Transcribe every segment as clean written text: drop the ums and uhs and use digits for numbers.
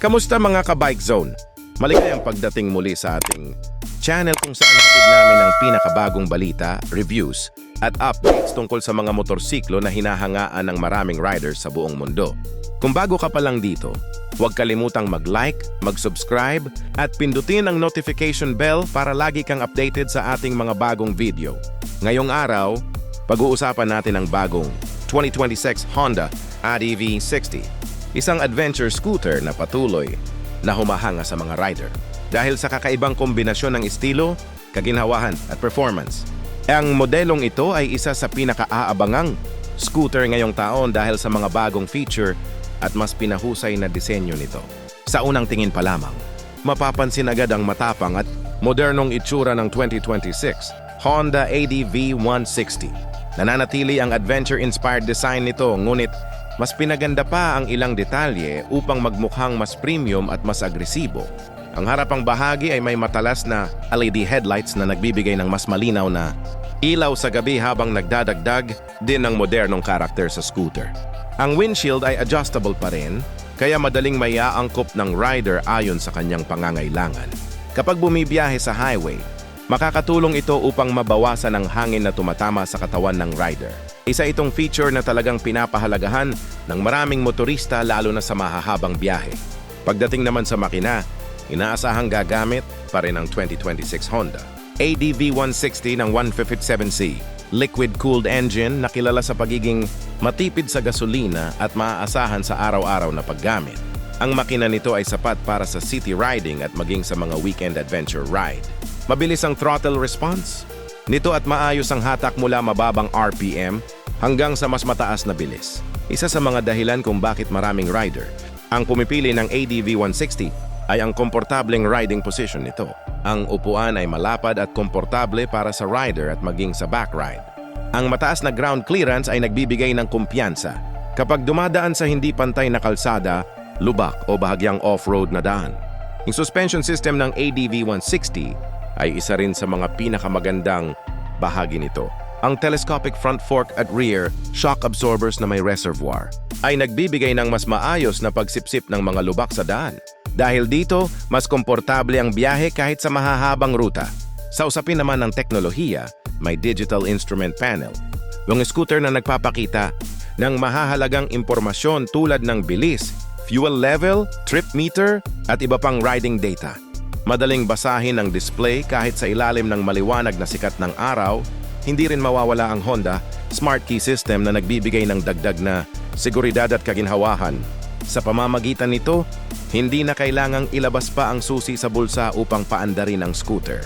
Kamusta mga ka-Bike Zone? Maligayang pagdating muli sa ating channel kung saan hatid namin ang pinakabagong balita, reviews, at updates tungkol sa mga motorsiklo na hinahangaan ng maraming riders sa buong mundo. Kung bago ka pa lang dito, huwag kalimutang mag-like, mag-subscribe, at pindutin ang notification bell para lagi kang updated sa ating mga bagong video. Ngayong araw, pag-uusapan natin ang bagong 2026 Honda ADV 60, isang adventure scooter na patuloy na humahanga sa mga rider. Dahil sa kakaibang kombinasyon ng estilo, kaginhawahan at performance. Ang modelong ito ay isa sa pinaka-aabangang scooter ngayong taon dahil sa mga bagong feature at mas pinahusay na disenyo nito. Sa unang tingin pa lamang, mapapansin agad ang matapang at modernong itsura ng 2026 Honda ADV 160. Nananatili ang adventure-inspired design nito, ngunit mas pinaganda pa ang ilang detalye upang magmukhang mas premium at mas agresibo. Ang harapang bahagi ay may matalas na LED headlights na nagbibigay ng mas malinaw na ilaw sa gabi habang nagdadagdag din ng modernong karakter sa scooter. Ang windshield ay adjustable pa rin, kaya madaling maiaangkop ng rider ayon sa kanyang pangangailangan. Kapag bumibiyahe sa highway, makakatulong ito upang mabawasan ang hangin na tumatama sa katawan ng rider. Isa itong feature na talagang pinapahalagahan ng maraming motorista lalo na sa mahahabang biyahe. Pagdating naman sa makina, inaasahang gagamit pa rin ang 2026 Honda ADV 160 ng 157C. Liquid-cooled engine na kilala sa pagiging matipid sa gasolina at maaasahan sa araw-araw na paggamit. Ang makina nito ay sapat para sa city riding at maging sa mga weekend adventure ride. Mabilis ang throttle response nito at maayos ang hatak mula mababang RPM hanggang sa mas mataas na bilis. Isa sa mga dahilan kung bakit maraming rider ang pumipili ng ADV 160 ay ang komportableng riding position nito. Ang upuan ay malapad at komportable para sa rider at maging sa back ride. Ang mataas na ground clearance ay nagbibigay ng kumpiyansa kapag dumadaan sa hindi pantay na kalsada, lubak o bahagyang off-road na daan. Yung suspension system ng ADV 160 ay isa rin sa mga pinakamagandang bahagi nito. Ang telescopic front fork at rear shock absorbers na may reservoir ay nagbibigay ng mas maayos na pagsipsip ng mga lubak sa daan. Dahil dito, mas komportable ang biyahe kahit sa mahahabang ruta. Sa usapin naman ng teknolohiya, may digital instrument panel. Yung scooter na nagpapakita ng mahahalagang impormasyon tulad ng bilis, fuel level, trip meter, at iba pang riding data. Madaling basahin ang display kahit sa ilalim ng maliwanag na sikat ng araw. Hindi rin mawawala ang Honda Smart Key System na nagbibigay ng dagdag na seguridad at kaginhawahan. Sa pamamagitan nito, hindi na kailangang ilabas pa ang susi sa bulsa upang paandarin ang scooter.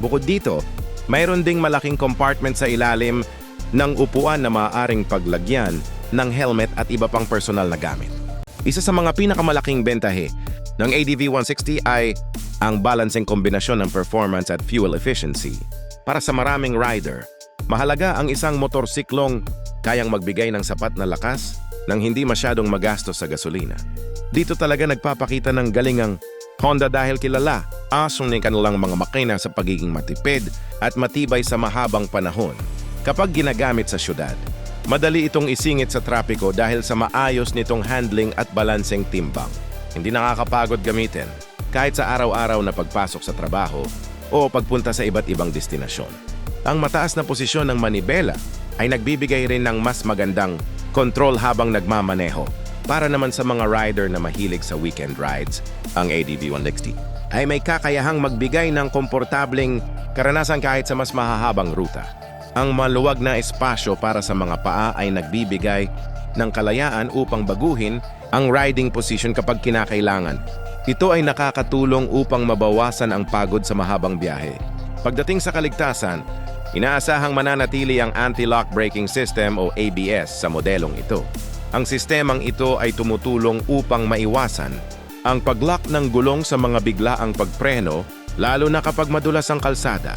Bukod dito, mayroon ding malaking compartment sa ilalim ng upuan na maaaring paglagyan ng helmet at iba pang personal na gamit. Isa sa mga pinakamalaking bentahe ng ADV 160 ay ang balancing kombinasyon ng performance at fuel efficiency. Para sa maraming rider, mahalaga ang isang motorsiklong kayang magbigay ng sapat na lakas nang hindi masyadong magastos sa gasolina. Dito talaga nagpapakita ng galing ang Honda dahil kilala asong ng kanilang mga makina sa pagiging matipid at matibay sa mahabang panahon. Kapag ginagamit sa syudad, madali itong isingit sa trapiko dahil sa maayos nitong handling at balancing timbang. Hindi nakakapagod gamitin kahit sa araw-araw na pagpasok sa trabaho o pagpunta sa iba't ibang destinasyon. Ang mataas na posisyon ng manibela ay nagbibigay rin ng mas magandang control habang nagmamaneho. Para naman sa mga rider na mahilig sa weekend rides, ang ADV 160 ay may kakayahang magbigay ng komportableng karanasan kahit sa mas mahahabang ruta. Ang maluwag na espasyo para sa mga paa ay nagbibigay ng kalayaan upang baguhin ang riding position kapag kinakailangan. Ito ay nakakatulong upang mabawasan ang pagod sa mahabang biyahe. Pagdating sa kaligtasan, inaasahang mananatili ang anti-lock braking system o ABS sa modelong ito. Ang sistemang ito ay tumutulong upang maiwasan ang pag-lock ng gulong sa mga biglaang pagpreno, lalo na kapag madulas ang kalsada.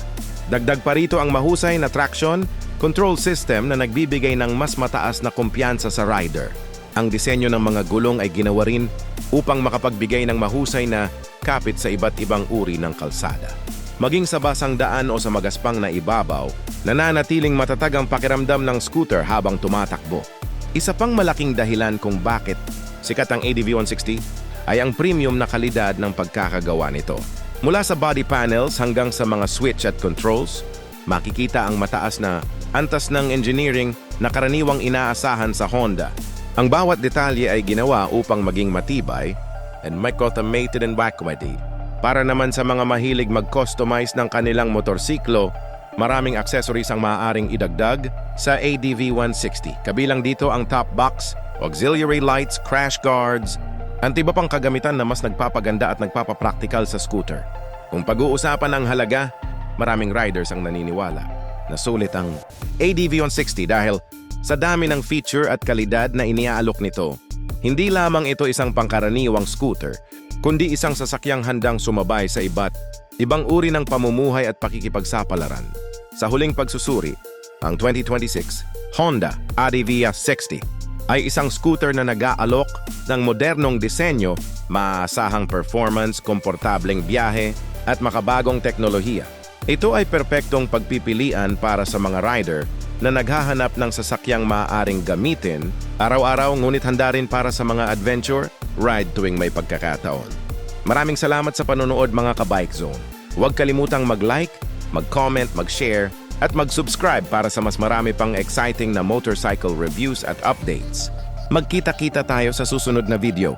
Dagdag pa rito ang mahusay na traction control system na nagbibigay ng mas mataas na kumpiyansa sa rider. Ang disenyo ng mga gulong ay ginawa rin upang makapagbigay ng mahusay na kapit sa iba't ibang uri ng kalsada. Maging sa basang daan o sa magaspang na ibabaw, nananatiling matatag ang pakiramdam ng scooter habang tumatakbo. Isa pang malaking dahilan kung bakit sikat ang ADV 160 ay ang premium na kalidad ng pagkakagawa nito. Mula sa body panels hanggang sa mga switch at controls, makikita ang mataas na antas ng engineering na karaniwang inaasahan sa Honda. Ang bawat detalye ay ginawa upang maging matibay and automated and backwarded. Para naman sa mga mahilig mag-customize ng kanilang motorsiklo, maraming accessories ang maaaring idagdag sa ADV 160. Kabilang dito ang top box, auxiliary lights, crash guards, at iba pang kagamitan na mas nagpapaganda at nagpapapraktikal sa scooter. Kung pag-uusapan ang halaga, maraming riders ang naniniwala na sulit ang ADV 160 dahil sa dami ng feature at kalidad na iniaalok nito. Hindi lamang ito isang pangkaraniwang scooter, kundi isang sasakyang handang sumabay sa ibang uri ng pamumuhay at pakikipagsapalaran. Sa huling pagsusuri, ang 2026 Honda ADV 60 ay isang scooter na nag-aalok ng modernong disenyo, maasahang performance, komportableng biyahe, at makabagong teknolohiya. Ito ay perpektong pagpipilian para sa mga rider na naghahanap ng sasakyang maaaring gamitin araw-araw ngunit handa rin para sa mga adventure ride tuwing may pagkakataon. Maraming salamat sa panonood mga ka-Bike Zone. Huwag kalimutang mag-like, mag-comment, mag-share, at mag-subscribe para sa mas marami pang exciting na motorcycle reviews at updates. Magkita-kita tayo sa susunod na video.